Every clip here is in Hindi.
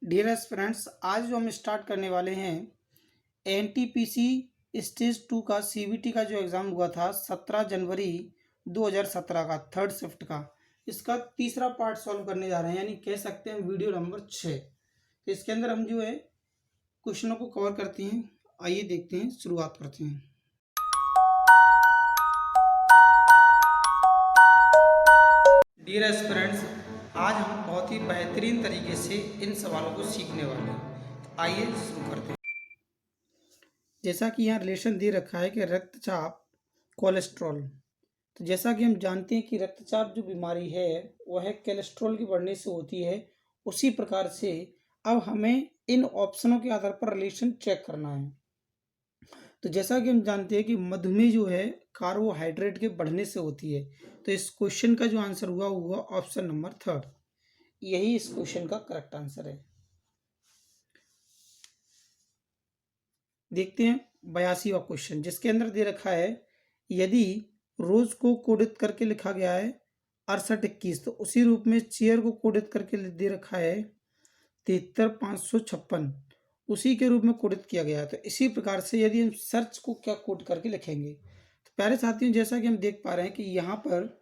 डियर फ्रेंड्स, आज जो हम स्टार्ट करने वाले हैं एनटीपीसी स्टेज 2 का सीबीटी का जो एग्ज़ाम हुआ था 17 जनवरी 2017 का थर्ड शिफ्ट का, इसका तीसरा पार्ट सॉल्व करने जा रहे हैं, यानी कह सकते हैं वीडियो नंबर 6। तो इसके अंदर हम जो है क्वेश्चनों को कवर करते हैं। आइए देखते हैं, शुरुआत करते हैं। डियर एस्पिरेंट्स, आज हम बहुत ही बेहतरीन तरीके से इन सवालों को सीखने वाले हैं। आइए शुरू करते हैं। जैसा कि यहाँ रिलेशन दे रखा है कि रक्तचाप कोलेस्ट्रॉल, तो जैसा कि हम जानते हैं कि रक्तचाप जो बीमारी है वह कोलेस्ट्रॉल के बढ़ने से होती है। उसी प्रकार से अब हमें इन ऑप्शनों के आधार पर रिलेशन चेक करना है। तो जैसा कि हम जानते हैं कि मधुमेह जो है कार्बोहाइड्रेट के बढ़ने से होती है, तो इस क्वेश्चन का जो आंसर हुआ ऑप्शन नंबर 3। यही इस क्वेश्चन का करेक्ट आंसर है। देखते हैं 82वां क्वेश्चन, जिसके अंदर दे रखा है यदि रोज को कोडित करके लिखा गया है 6821, तो उसी रूप में चेयर को कोडित करके दे रखा है 73556, उसी के रूप में कोडित किया गया है। तो इसी प्रकार से यदि हम सर्च को क्या कोड करके लिखेंगे, तो प्यारे साथियों जैसा कि हम देख पा रहे हैं कि यहाँ पर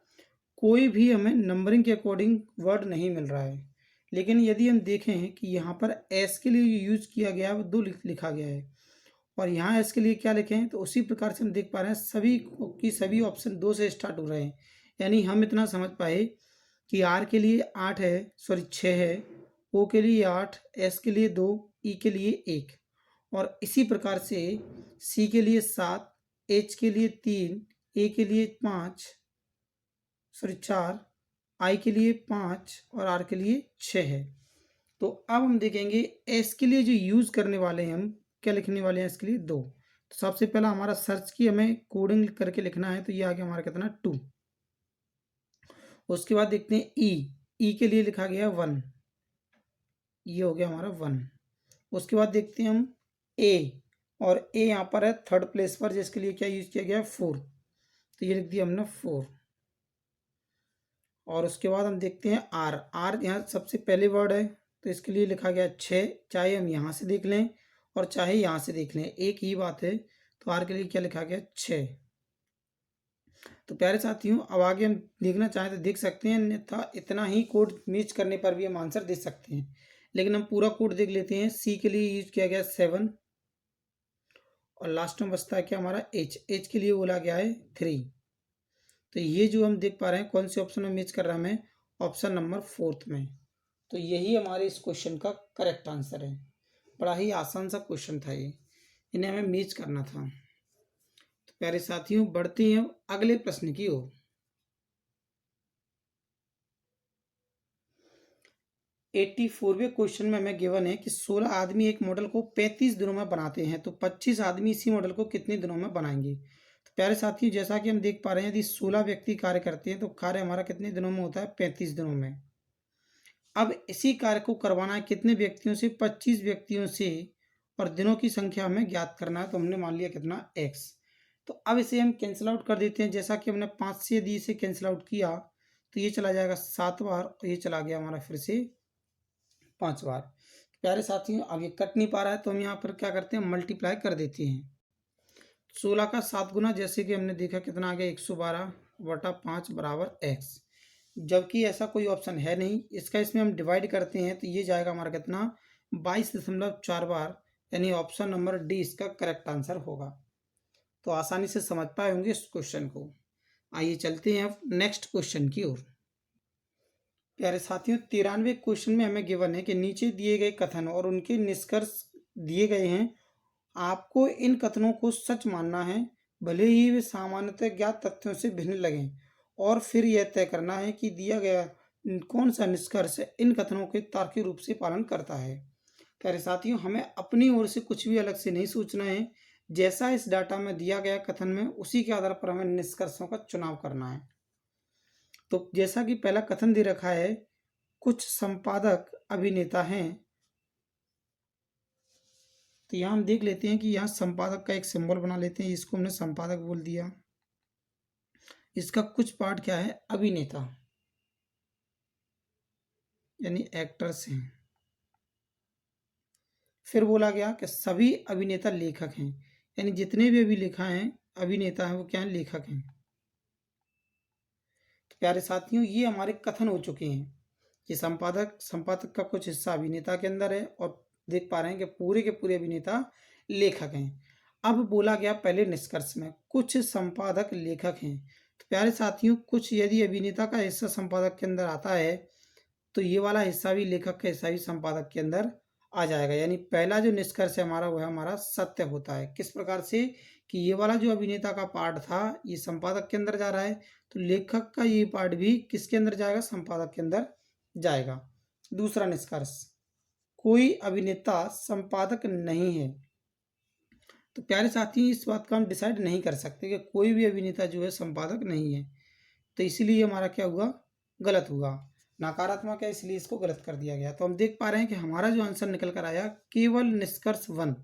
कोई भी हमें नंबरिंग के अकॉर्डिंग वर्ड नहीं मिल रहा है, लेकिन यदि हम देखें कि यहाँ पर एस के लिए यूज किया गया है वो 2 लिखा गया है, और यहाँ एस के लिए क्या लिखें, तो उसी प्रकार से हम देख पा रहे हैं सभी की सभी ऑप्शन 2 से स्टार्ट हो रहे हैं। यानी हम इतना समझ पाए कि आर के लिए 8 है, सॉरी 6 है, ओ के लिए 8, एस के लिए 2, ई के लिए 1, और इसी प्रकार से सी के लिए 7, एच के लिए 3, ए के लिए 5, सॉरी 4, आई के लिए 5 और आर के लिए 6 है। तो अब हम देखेंगे एस के लिए जो यूज़ करने वाले हैं, हम क्या लिखने वाले हैं इसके लिए 2। तो सबसे पहला हमारा सर्च की हमें कोडिंग करके लिखना है, तो ये आ गया हमारा कितना 2। उसके बाद देखते हैं ई के लिए लिखा गया 1, ये हो गया हमारा 1। उसके बाद देखते हैं हम ए, और ए यहाँ पर है थर्ड प्लेस पर, जिसके लिए क्या यूज किया गया है 4, तो ये लिख दिया हमने 4। और उसके बाद हम देखते हैं आर यहाँ सबसे पहले वर्ड है, तो इसके लिए लिखा गया 6, चाहे हम यहाँ से देख लें और चाहे यहाँ से देख लें, एक ही बात है। तो आर के लिए क्या लिखा गया 6। तो प्यारे साथियों अब आगे हम देखना चाहें तो देख सकते हैं, अन्यथा इतना ही कोड मैच करने पर भी हम आंसर दे सकते हैं, लेकिन हम पूरा कोड देख लेते हैं। सी के लिए यूज किया गया 7, और लास्ट में बचता है क्या हमारा एच के लिए बोला गया है 3। तो ये जो हम देख पा रहे हैं कौन से ऑप्शन में मैच कर रहा है हमें, ऑप्शन नंबर 4 में। तो यही हमारे इस क्वेश्चन का करेक्ट आंसर है। बड़ा ही आसान सा क्वेश्चन था ये, इन्हें हमें मैच करना था। तो प्यारे साथियों बढ़ते हैं अगले प्रश्न की ओर। 84वें क्वेश्चन में हमें गिवन है कि 16 आदमी एक मॉडल को 35 दिनों में बनाते हैं, तो 25 आदमी इसी मॉडल को कितने दिनों में बनाएंगे। तो प्यारे साथियों जैसा कि हम देख पा रहे हैं यदि 16 व्यक्ति कार्य करते हैं तो कार्य हमारा कितने दिनों में होता है, 35 दिनों में। अब इसी कार्य को करवाना है कितने व्यक्तियों से, 25 व्यक्तियों से, और दिनों की संख्या हमें ज्ञात करना है, तो हमने मान लिया कितना x। तो अब इसे हम कैंसिल आउट कर देते हैं। जैसा कि हमने 5 से यदि इसे कैंसिल आउट किया तो ये चला जाएगा 7 बार, और ये चला गया हमारा फिर से 5 बार। प्यारे साथियों अब ये कट नहीं पा रहा है, तो हम यहाँ पर क्या करते हैं, मल्टीप्लाई कर देते हैं। 16 का 7 गुना, जैसे कि हमने देखा कितना आ गया 112/5 बराबर x। जबकि ऐसा कोई ऑप्शन है नहीं, इसका इसमें हम डिवाइड करते हैं तो ये जाएगा हमारा कितना 22.4 बार, यानी ऑप्शन नंबर डी इसका करेक्ट आंसर होगा। तो आसानी से समझ पाए होंगे इस क्वेश्चन को। आइए चलते हैं अब नेक्स्ट क्वेश्चन की ओर। प्यारे साथियों 93वें क्वेश्चन में हमें गिवन है कि नीचे दिए गए कथन और उनके निष्कर्ष दिए गए हैं, आपको इन कथनों को सच मानना है भले ही वे सामान्यतः ज्ञात तथ्यों से भिन्न लगें, और फिर यह तय करना है कि दिया गया कौन सा निष्कर्ष इन कथनों के तार्किक रूप से पालन करता है। प्यारे साथियों हमें अपनी ओर से कुछ भी अलग से नहीं सोचना है, जैसा इस डाटा में दिया गया कथन में उसी के आधार पर हमें निष्कर्षों का चुनाव करना है। तो जैसा कि पहला कथन दे रखा है, कुछ संपादक अभिनेता हैं, तो यहाँ हम देख लेते हैं कि यहाँ संपादक का एक सिंबल बना लेते हैं, इसको हमने संपादक बोल दिया। इसका कुछ पार्ट क्या है, अभिनेता यानी एक्टर्स हैं। फिर बोला गया कि सभी अभिनेता लेखक हैं, यानी जितने भी अभिनेता हैं वो क्या हैं, लेखक हैं। तो प्यारे साथियों, ये हमारे कथन हो चुके हैं कि संपादक का कुछ हिस्सा अभिनेता के अंदर है और देख पा रहे हैं कि पूरे के पूरे अभिनेता लेखक हैं। अब बोला गया पहले निष्कर्ष में कुछ संपादक लेखक हैं। तो प्यारे साथियों, कुछ यदि अभिनेता का हिस्सा संपादक के अंदर आता है तो ये वाला हिस्सा भी लेखक का हिस्सा भी संपादक के अंदर आ जाएगा, यानी पहला जो निष्कर्ष है हमारा वह हमारा सत्य होता है। किस प्रकार से कि ये वाला जो अभिनेता का पार्ट था ये संपादक के अंदर जा रहा है, तो लेखक का ये पार्ट भी किसके अंदर जाएगा, संपादक के अंदर जाएगा। दूसरा निष्कर्ष, कोई अभिनेता संपादक नहीं है। तो प्यारे साथी, इस बात का हम डिसाइड नहीं कर सकते कि कोई भी अभिनेता जो है संपादक नहीं है, तो इसीलिए हमारा क्या हुआ, गलत हुआ, नकारात्मक है, इसलिए इसको गलत कर दिया गया। तो हम देख पा रहे हैं कि हमारा जो आंसर निकल कर आया केवल निष्कर्ष 1,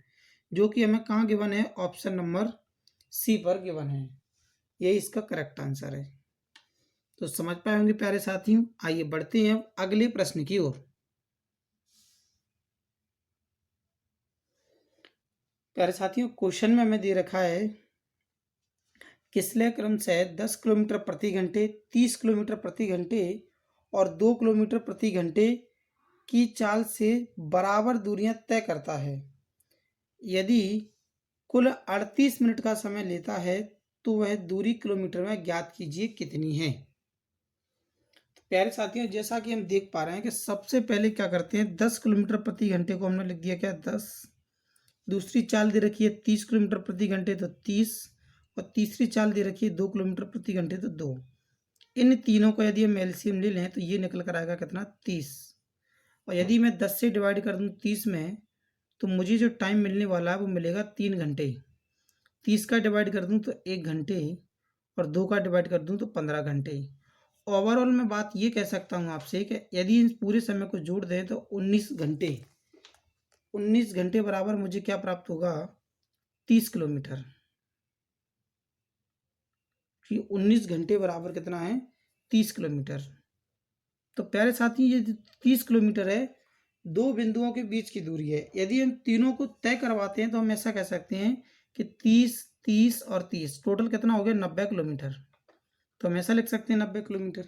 जो कि हमें कहाँ गिवन है, ऑप्शन नंबर सी पर गिवन है, यही इसका करेक्ट आंसर है। तो समझ पाए होंगे प्यारे साथियों। आइए बढ़ते हैं अगले प्रश्न की ओर। प्यारे साथियों, क्वेश्चन में हमें दे रखा है किसले क्रम से 10 किलोमीटर प्रति घंटे, 30 किलोमीटर प्रति घंटे और 2 किलोमीटर प्रति घंटे की चाल से बराबर दूरियां तय करता है। यदि कुल 38 मिनट का समय लेता है तो वह दूरी किलोमीटर में ज्ञात कीजिए कितनी है। तो प्यारे साथियों, जैसा कि हम देख पा रहे हैं कि सबसे पहले क्या करते हैं, 10 किलोमीटर प्रति घंटे को हमने लिख दिया क्या, 10, दूसरी चाल दे रखी है 30 किलोमीटर प्रति घंटे तो 30, और तीसरी चाल दे रखी है 2 किलोमीटर प्रति घंटे तो 2। इन तीनों को यदि हम एलसीएम ले लें तो ये निकल कर आएगा कितना, 30। और यदि मैं 10 से डिवाइड कर दूं 30 में तो मुझे जो टाइम मिलने वाला है वो मिलेगा 3 घंटे। 30 का डिवाइड कर दूं तो 1 घंटे और 2 का डिवाइड कर दूं तो 15 घंटे। ओवरऑल मैं बात ये कह सकता हूँ आपसे कि यदि इस पूरे समय को जोड़ दें तो 19 घंटे, 19 घंटे बराबर मुझे क्या प्राप्त होगा, 30 किलोमीटर। 19 घंटे बराबर कितना है, 30 किलोमीटर। तो प्यारे साथी, ये 30 किलोमीटर है, दो बिंदुओं के बीच की दूरी है। यदि हम तीनों को तय करवाते हैं तो हम ऐसा कह सकते हैं कि 30, 30 और 30 टोटल कितना हो गया, 90 किलोमीटर। तो हम ऐसा लिख सकते हैं 90 किलोमीटर।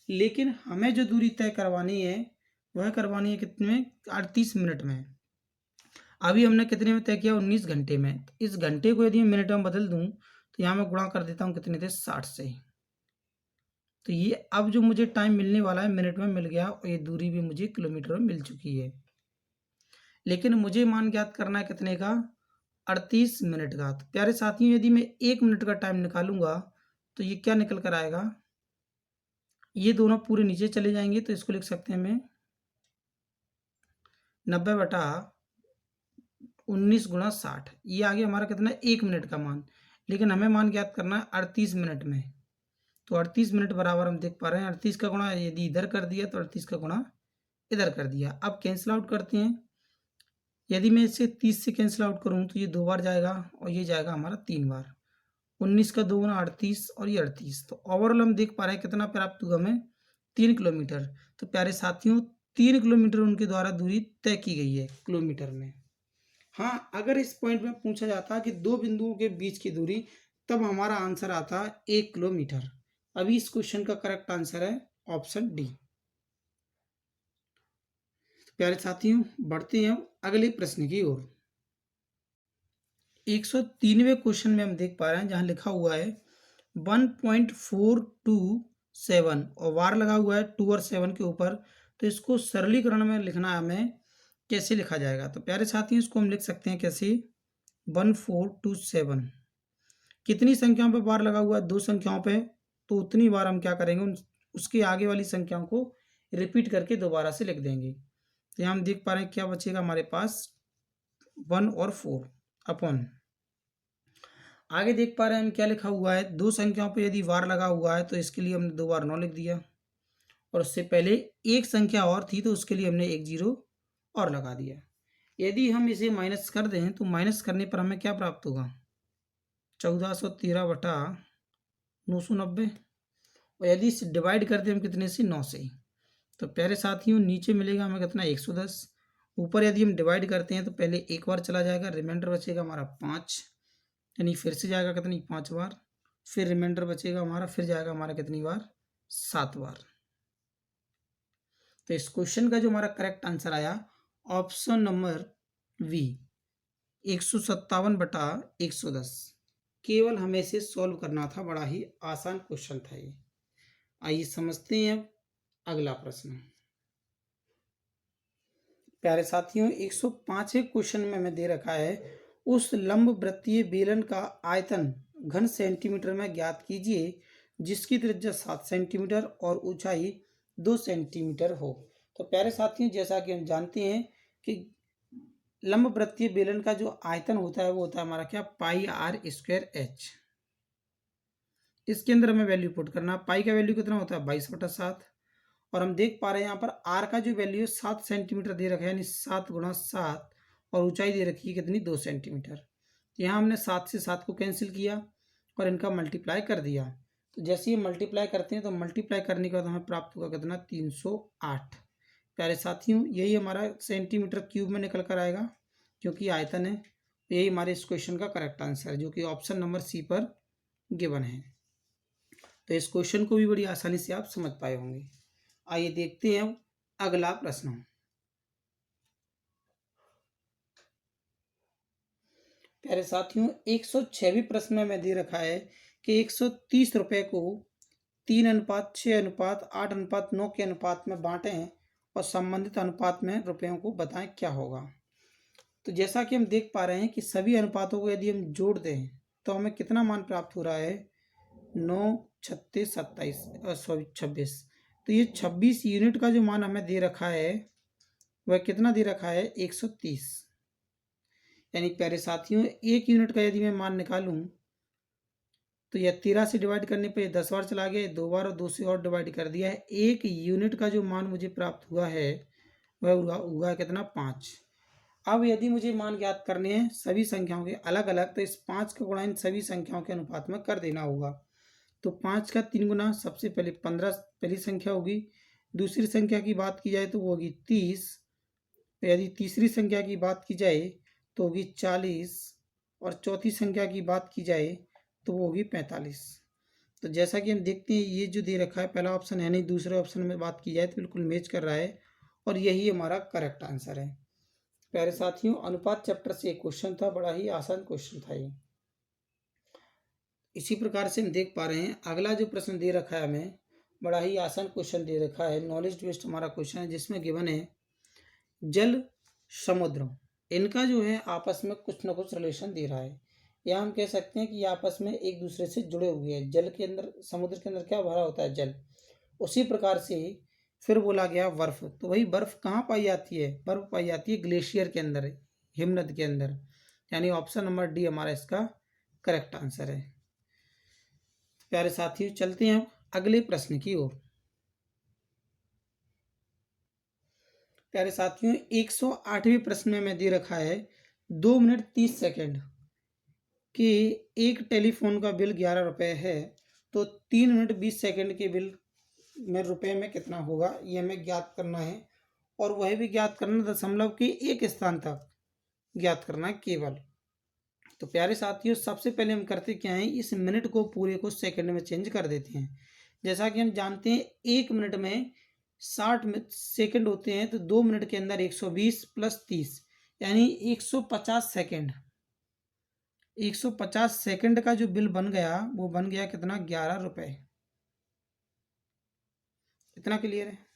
लेकिन हमें जो दूरी तय करवानी है वह करवानी है कितने में, 38 मिनट में। अभी हमने कितने में तय किया, 19 घंटे में। तो इस घंटे को यदि मैं मिनट में बदल दूं तो यहाँ मैं गुणा कर देता हूँ कितने थे, 60 से। तो ये अब जो मुझे टाइम मिलने वाला है मिनट में मिल गया और ये दूरी भी मुझे किलोमीटर में मिल चुकी है। लेकिन मुझे मान ज्ञात करना है कितने का, 38 मिनट का। तो प्यारे साथियों, यदि मैं 1 मिनट का टाइम निकालूंगा तो ये क्या निकल कर आएगा, ये दोनों पूरे नीचे चले जाएंगे तो इसको लिख सकते हैं मैं 90/19 गुणा 60। ये आ गया हमारा कितना, 1 मिनट का मान। लेकिन हमें मान ज्ञात करना है 38 मिनट में। तो 38 मिनट बराबर हम देख पा रहे हैं 38 का गुणा यदि इधर कर दिया तो 38 का गुणा इधर कर दिया। अब कैंसिल आउट करते हैं। यदि मैं इसे 30 से कैंसिल आउट करूँ तो ये 2 बार जाएगा और ये जाएगा हमारा 3 बार। 19 का 2 गुना 38 और ये 38। तो ओवरऑल हम देख पा रहे हैं कितना प्राप्त हुआ हमें, 3 किलोमीटर। तो प्यारे साथियों, 3 किलोमीटर उनके द्वारा दूरी तय की गई है किलोमीटर में। हाँ, अगर इस पॉइंट में पूछा जाता कि दो बिंदुओं के बीच की दूरी, तब हमारा आंसर आता 1 किलोमीटर। अभी इस क्वेश्चन का करेक्ट आंसर है ऑप्शन डी। प्यारे साथियों, बढ़ते हैं अगले प्रश्न की ओर। 103वें क्वेश्चन में हम देख पा रहे हैं जहां लिखा हुआ है 1.427 और वार लगा हुआ है 2 और 7 के ऊपर। तो इसको सरलीकरण में लिखना है हमें, कैसे लिखा जाएगा। तो प्यारे साथियों, इसको हम लिख सकते हैं कैसे, 1427 कितनी संख्याओं पर बार लगा हुआ है, 2 संख्याओं पे। तो उतनी बार हम क्या करेंगे, उसके आगे वाली संख्याओं को रिपीट करके दोबारा से लिख देंगे। तो यहाँ हम देख पा रहे हैं क्या बचेगा हमारे पास, 1 और 4 अपॉन, आगे देख पा रहे हैं हम क्या लिखा हुआ है, 2 संख्याओं पे यदि वार लगा हुआ है तो इसके लिए हमने 2 बार 9 लिख दिया, और उससे पहले एक संख्या और थी तो उसके लिए हमने 1 0 और लगा दिया। यदि हम इसे माइनस कर दें तो माइनस करने पर हमें क्या प्राप्त होगा, 1413/990। और यदि इसे डिवाइड कर दें हम कितने से, 9 से। तो प्यारे साथियों, नीचे मिलेगा हमें कितना, 110, ऊपर यदि हम डिवाइड करते हैं तो पहले एक बार चला जाएगा, रिमाइंडर बचेगा हमारा 5, यानी फिर से जाएगा कितनी 5 बार, फिर रिमाइंडर बचेगा हमारा, फिर जाएगा हमारा कितनी बार 7 बार। तो इस क्वेश्चन का जो हमारा करेक्ट आंसर आया ऑप्शन नंबर वी 157/110। केवल हमें इसे सॉल्व करना था, बड़ा ही आसान क्वेश्चन था ये। आइए समझते हैं अब अगला प्रश्न। प्यारे साथियों 105वें क्वेश्चन में हमें दे रखा है उस लंब वृत्तीय बेलन का आयतन घन सेंटीमीटर में ज्ञात कीजिए जिसकी त्रिज्या 7 सेंटीमीटर और ऊंचाई 2 सेंटीमीटर हो। तो प्यारे साथियों जैसा कि हम जानते हैं कि लंब वृत्तीय बेलन का जो आयतन होता है वो होता है हमारा क्या πr²h। इसके अंदर हमें वैल्यू पुट करना, पाई का वैल्यू कितना होता है 22/7 और हम देख पा रहे हैं यहाँ पर आर का जो वैल्यू है 7 सेंटीमीटर दे रखा है, यानी 7 × 7 और ऊंचाई दे रखी है कितनी 2 सेंटीमीटर। तो यहाँ हमने 7 से 7 को कैंसिल किया और इनका मल्टीप्लाई कर दिया। तो जैसे ही मल्टीप्लाई करते हैं तो मल्टीप्लाई करने के बाद हमें प्राप्त होगा कितना 308। प्यारे साथियों यही हमारा सेंटीमीटर क्यूब में निकल कर आएगा क्योंकि आयतन है। यही हमारे इस क्वेश्चन का करेक्ट आंसर है जो कि ऑप्शन नंबर सी पर गिवन है। तो इस क्वेश्चन को भी बड़ी आसानी से आप समझ पाए होंगे। आइए देखते हैं अब अगला प्रश्न। प्यारे साथियों 106वें प्रश्न में दे रखा है कि 130 रुपये को 3:6:8:9 के अनुपात में बांटें और संबंधित अनुपात में रुपयों को बताएं क्या होगा। तो जैसा कि हम देख पा रहे हैं कि सभी अनुपातों को यदि हम जोड़ दें तो हमें कितना मान प्राप्त हो रहा है 9, 36, 26। तो ये 26 यूनिट का जो मान हमें दे रखा है वह कितना दे रखा है 130। यानी प्यारे साथियों 1 यूनिट का यदि मैं मान निकालूं तो यह 13 से डिवाइड करने पे 10 बार चला गया, 2 बार और 2 से और डिवाइड कर दिया है। 1 यूनिट का जो मान मुझे प्राप्त हुआ है वह हुआ कितना 5। अब यदि मुझे मान ज्ञात करने हैं सभी संख्याओं के अलग अलग तो इस 5 का गुणा इन सभी संख्याओं के अनुपात में कर देना होगा। तो 5 का 3 गुना सबसे पहले 15 पहली संख्या होगी। दूसरी संख्या की बात की जाए तो वो होगी 30। यदि तीसरी संख्या की बात की जाए तो होगी 40 और चौथी संख्या की बात की जाए तो वो होगी 45। तो जैसा कि हम देखते हैं ये जो दे रखा है पहला ऑप्शन है नहीं, दूसरे ऑप्शन में बात की जाए तो बिल्कुल मैच कर रहा है और यही हमारा करेक्ट आंसर है। प्यारे साथियों अनुपात चैप्टर से एक क्वेश्चन था, बड़ा ही आसान क्वेश्चन था ये। इसी प्रकार से हम देख पा रहे हैं अगला जो प्रश्न दे रखा है हमें बड़ा ही आसान क्वेश्चन दे रखा है, नॉलेज बेस्ड हमारा क्वेश्चन है जिसमें गिवन है जल समुद्र इनका जो है आपस में कुछ ना कुछ रिलेशन दे रहा है या हम कह सकते हैं कि आपस में एक दूसरे से जुड़े हुए हैं। जल के अंदर समुद्र के अंदर क्या भरा होता है जल, उसी प्रकार से फिर बोला गया बर्फ। तो वही बर्फ कहाँ पाई जाती है, बर्फ पाई जाती है ग्लेशियर के अंदर, हिमनद के अंदर, यानी ऑप्शन नंबर डी हमारा इसका करेक्ट आंसर है। प्यारे साथियों चलते हैं अगले प्रश्न की ओर। प्यारे साथियों 108वें प्रश्न में दे रखा है 2 मिनट 30 सेकेंड कि एक टेलीफोन का बिल 11 रुपये है तो 3 मिनट 20 सेकेंड के बिल में रुपए में कितना होगा ये हमें ज्ञात करना है और वह भी ज्ञात करना दशमलव के एक स्थान तक ज्ञात करना है केवल। तो प्यारे साथियों सबसे पहले हम करते क्या हैं इस मिनट को पूरे को सेकंड में चेंज कर देते हैं। जैसा कि हम जानते हैं 1 मिनट में 60 सेकंड होते हैं तो 2 मिनट के अंदर 120 + 30 यानी 150 सेकंड। 150 सेकंड का जो बिल बन गया वो बन गया कितना 11 रुपये। इतना क्लियर है।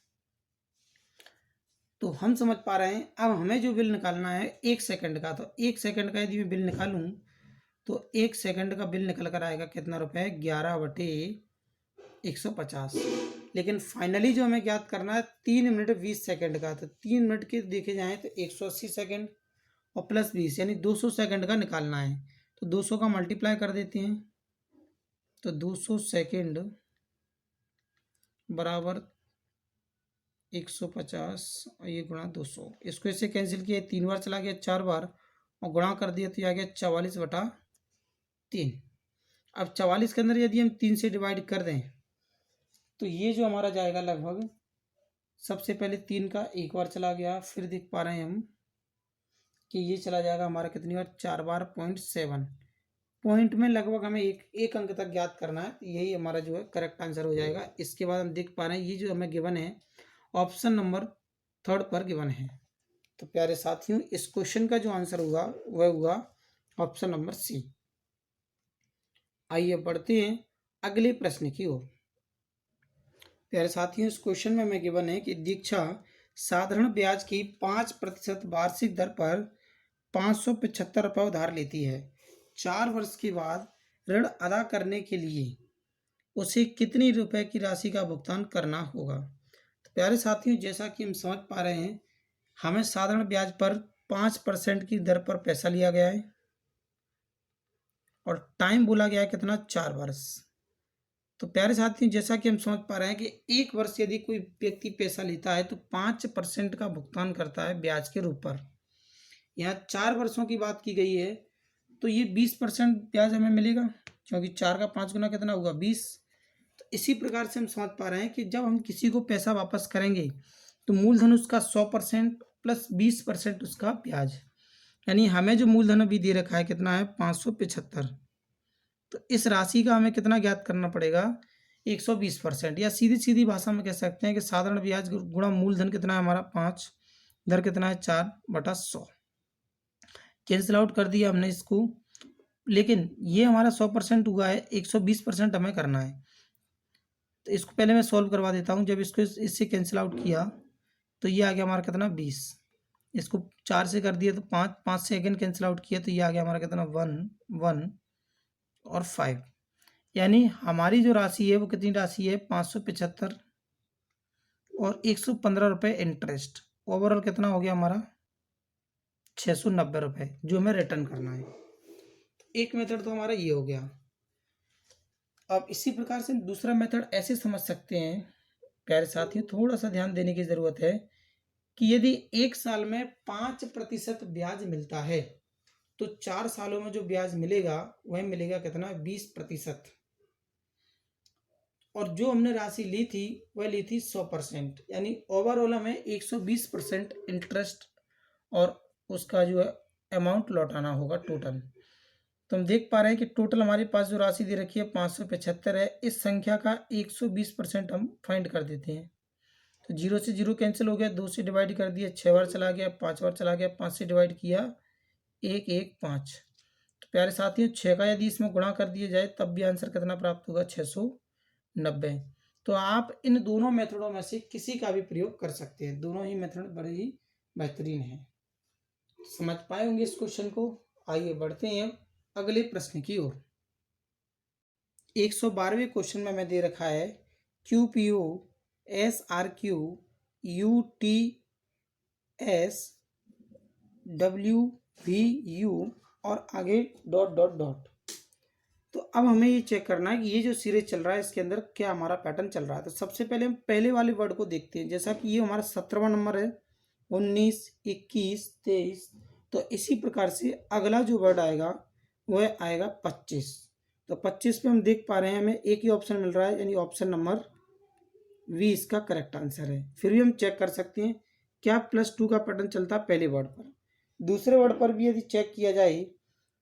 तो हम समझ पा रहे हैं अब हमें जो बिल निकालना है 1 सेकंड का। तो 1 सेकंड का यदि मैं बिल निकालूं तो 1 सेकंड का बिल निकल कर आएगा कितना रुपए 11/150। लेकिन फाइनली जो हमें ज्ञात करना है 3 मिनट 20 सेकंड का। तो 3 मिनट के देखे जाएँ तो 180 सेकंड और प्लस 20 यानी 200 सेकंड का निकालना है। तो 200 का मल्टीप्लाई कर देते हैं तो 200 सेकंड बराबर 150 और ये गुणा 200। इसको इससे कैंसिल किया 3 बार चला गया 4 बार और गुणा कर दिया तो ये आ गया 44/3। अब 44 के अंदर यदि हम 3 से डिवाइड कर दें तो ये जो हमारा जाएगा लगभग सबसे पहले 3 का एक बार चला गया, फिर देख पा रहे हैं हम कि ये चला जाएगा हमारा कितनी बार, 4 बार 0.7 पॉइंट में लगभग हमें एक अंक तक ज्ञात करना है। यही हमारा जो है करेक्ट आंसर हो जाएगा। इसके बाद हम देख पा रहे हैं ये जो हमें गिवन है ऑप्शन नंबर 3 पर गिवन है। तो प्यारे साथियों इस क्वेश्चन का जो आंसर हुआ वह हुआ ऑप्शन नंबर सी। आइए बढ़ते हैं अगले प्रश्न की ओर। प्यारे साथियों इस क्वेश्चन में हमें गिवन है कि दीक्षा साधारण ब्याज की 5% वार्षिक दर पर 575 रुपये उधार लेती है। 4 वर्ष के बाद ऋण अदा करने के लिए उसे कितनी रुपए की राशि का भुगतान करना होगा। तो प्यारे साथियों जैसा कि हम समझ पा रहे हैं हमें साधारण ब्याज पर 5% की दर पर पैसा लिया गया है और टाइम बोला गया है कितना, 4 वर्ष। तो प्यारे साथियों जैसा कि हम समझ पा रहे हैं कि 1 वर्ष यदि कोई व्यक्ति पैसा लेता है तो 5% का भुगतान करता है ब्याज के रूप पर। यहाँ 4 वर्षों की बात की गई है तो ये 20% ब्याज हमें मिलेगा, क्योंकि 4 का 5 गुना कितना होगा, 20। तो इसी प्रकार से हम समझ पा रहे हैं कि जब हम किसी को पैसा वापस करेंगे तो मूलधन उसका 100% प्लस 20% उसका ब्याज, यानी हमें जो मूलधन अभी दे रखा है कितना है, 575। तो इस राशि का हमें कितना ज्ञात करना पड़ेगा, 120%, या सीधी सीधी भाषा में कह सकते हैं कि साधारण ब्याज गुणा मूलधन कितना है हमारा 5, दर कितना है 4/100। कैंसिल आउट कर दिया हमने इसको, लेकिन ये हमारा 100% हुआ है, 120% हमें करना है। तो इसको पहले मैं सॉल्व करवा देता हूँ। जब इसको इससे कैंसिल आउट किया तो ये आ गया हमारा कितना, 20। इसको 4 से कर दिया तो 5, 5 से अगेन कैंसिल आउट किया तो ये आ गया हमारा कितना, 1, 1 और 5। यानी हमारी जो राशि है वो कितनी राशि है, 575 और 115 रुपये इंटरेस्ट। ओवरऑल कितना हो गया हमारा, 690 रुपये जो हमें रिटर्न करना है। एक मेथड तो हमारा ये हो गया। अब इसी प्रकार से दूसरा मेथड ऐसे समझ सकते हैं प्यारे साथियों, थोड़ा सा ध्यान देने की ज़रूरत है कि यदि 1 साल में 5% ब्याज मिलता है तो 4 सालों में जो ब्याज मिलेगा वह मिलेगा कितना, 20%। और जो हमने राशि ली थी वह ली थी 100%, यानी ओवरऑल हमें 120% इंटरेस्ट और उसका जो है अमाउंट लौटाना होगा टोटल। तो हम देख पा रहे हैं कि टोटल हमारे पास जो राशि दे रखी है 575 है। इस संख्या का 120% हम फाइंड कर देते हैं। तो 0 से 0 कैंसिल हो गया, 2 से डिवाइड कर दिया, 6 बार चला गया, 5 बार चला गया, 5 से डिवाइड किया, 1, 1, 5। तो प्यारे साथियों 6 का यदि इसमें गुणा कर दिया जाए तब भी आंसर कितना प्राप्त होगा, 690। तो आप इन दोनों मेथडों में से किसी का भी प्रयोग कर सकते हैं, दोनों ही मेथड बड़े ही बेहतरीन हैं। समझ पाए होंगे इस क्वेश्चन को। आइए बढ़ते हैं अगले प्रश्न की ओर। 112वें क्वेश्चन में हमें दे रखा है QPO SRQ UTS WVU और आगे ... तो अब हमें ये चेक करना है कि ये जो सीरीज चल रहा है इसके अंदर क्या हमारा पैटर्न चल रहा है। तो सबसे पहले हम पहले वाले वर्ड को देखते हैं। जैसा कि ये हमारा 17वां नंबर है, 19, 21, 23। तो इसी प्रकार से अगला जो वर्ड आएगा वह आएगा 25। तो 25 पे हम देख पा रहे हैं हमें एक ही ऑप्शन मिल रहा है, यानी ऑप्शन नंबर वी इसका करेक्ट आंसर है। फिर भी हम चेक कर सकते हैं क्या +2 का पैटर्न चलता है पहले वर्ड पर। दूसरे वर्ड पर भी यदि चेक किया जाए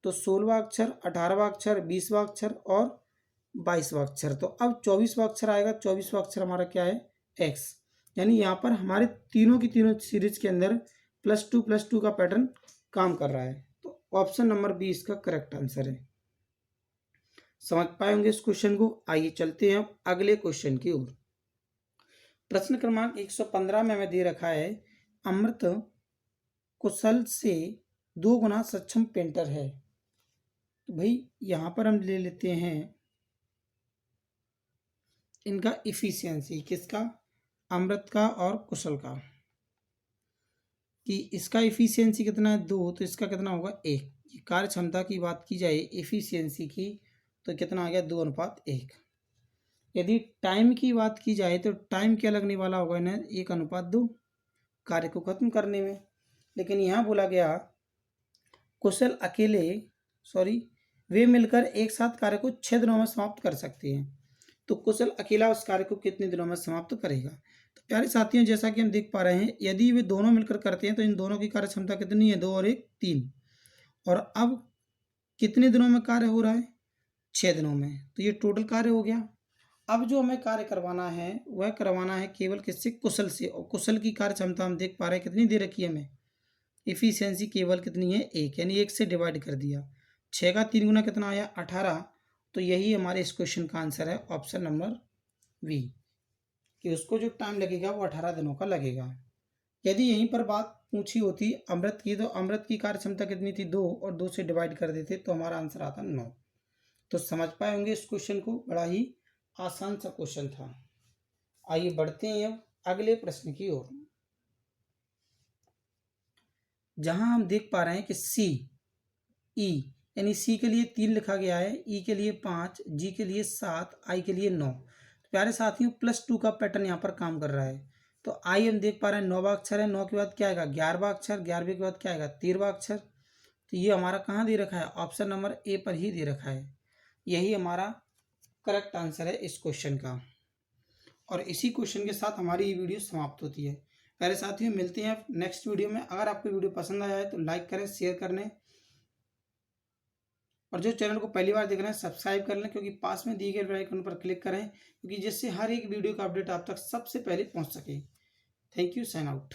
तो 16वां अक्षर, 18वां अक्षर, 20वां अक्षर और 22वां अक्षर। तो अब 24वां अक्षर आएगा। 24वां अक्षर हमारा क्या है, एक्स। यानी यहाँ पर हमारे तीनों की तीनों सीरीज के अंदर +2 का पैटर्न काम कर रहा है। तो ऑप्शन नंबर बी इसका करेक्ट आंसर है। समझ पाए होंगे इस क्वेश्चन को। आइए चलते हैं अगले क्वेश्चन की ओर। प्रश्न क्रमांक 115 में हमें दे रखा है अमृत कुशल से 2 गुना सक्षम पेंटर है। तो भाई यहाँ पर हम ले लेते हैं इनका इफिशियंसी, किसका, अमृत का और कुशल का, कि इसका इफिशियंसी कितना है 2, तो इसका कितना होगा 1। कार्य क्षमता की बात की जाए इफिशियंसी की तो कितना आ गया 2:1। यदि टाइम की बात की जाए तो टाइम क्या लगने वाला होगा इन्हें, 1:2 कार्य को खत्म करने में। लेकिन यहाँ बोला गया कुशल अकेले वे मिलकर एक साथ कार्य को 6 दिनों में समाप्त कर सकते हैं। तो कुशल अकेला उस कार्य को कितने दिनों में समाप्त करेगा। तो प्यारे साथियों, जैसा कि हम देख पा रहे हैं, यदि वे दोनों मिलकर करते हैं तो इन दोनों की कार्य क्षमता कितनी है, 2 और 1 3। और अब कितने दिनों में कार्य हो रहा है, 6 दिनों में। तो ये टोटल कार्य हो गया। अब जो हमें कार्य करवाना है वह करवाना है केवल किससे, कुशल से। और कुशल की कार्य क्षमता हम देख पा रहे हैं कितनी दे रखी है हमें, इफिशियंसी केवल कितनी है, 1, यानी 1 से डिवाइड कर दिया। 6 का 3 गुना कितना आया, 18। तो यही हमारे इस क्वेश्चन का आंसर है, ऑप्शन नंबर बी, कि उसको जो टाइम लगेगा वो 18 दिनों का लगेगा। यदि यहीं पर बात पूछी होती अमृत की, तो अमृत की कार्य क्षमता कितनी थी, 2, और 2 से डिवाइड कर देते तो हमारा आंसर आता 9। तो समझ पाए होंगे इस क्वेश्चन को, बड़ा ही आसान सा क्वेश्चन था। आइए बढ़ते हैं अब अगले प्रश्न की ओर, जहां हम देख पा रहे हैं कि सी ई, यानी सी के लिए 3 लिखा गया है, ई के लिए 5, जी के लिए 7, आई के लिए 9। तो प्यारे साथियों, +2 का पैटर्न यहाँ पर काम कर रहा है। तो आई हम देख पा रहे हैं 9वां अक्षर है, 9 के बाद क्या आएगा, 11वां अक्षर, 11वें के बाद क्या आएगा, 13वां अक्षर। तो ये हमारा कहाँ दे रखा है, ऑप्शन नंबर ए पर ही दे रखा है। यही हमारा करेक्ट आंसर है इस क्वेश्चन का। और इसी क्वेश्चन के साथ हमारी ये वीडियो समाप्त होती है। प्यारे साथियों, मिलते हैं नेक्स्ट वीडियो में। अगर आपको वीडियो पसंद आया है तो लाइक करें, शेयर करें, और जो चैनल को पहली बार देख रहे हैं सब्सक्राइब कर लें, क्योंकि पास में दिए गए बेल आइकन पर क्लिक करें, क्योंकि जिससे हर एक वीडियो का अपडेट आप तक सबसे पहले पहुंच सके। Thank you, sign out.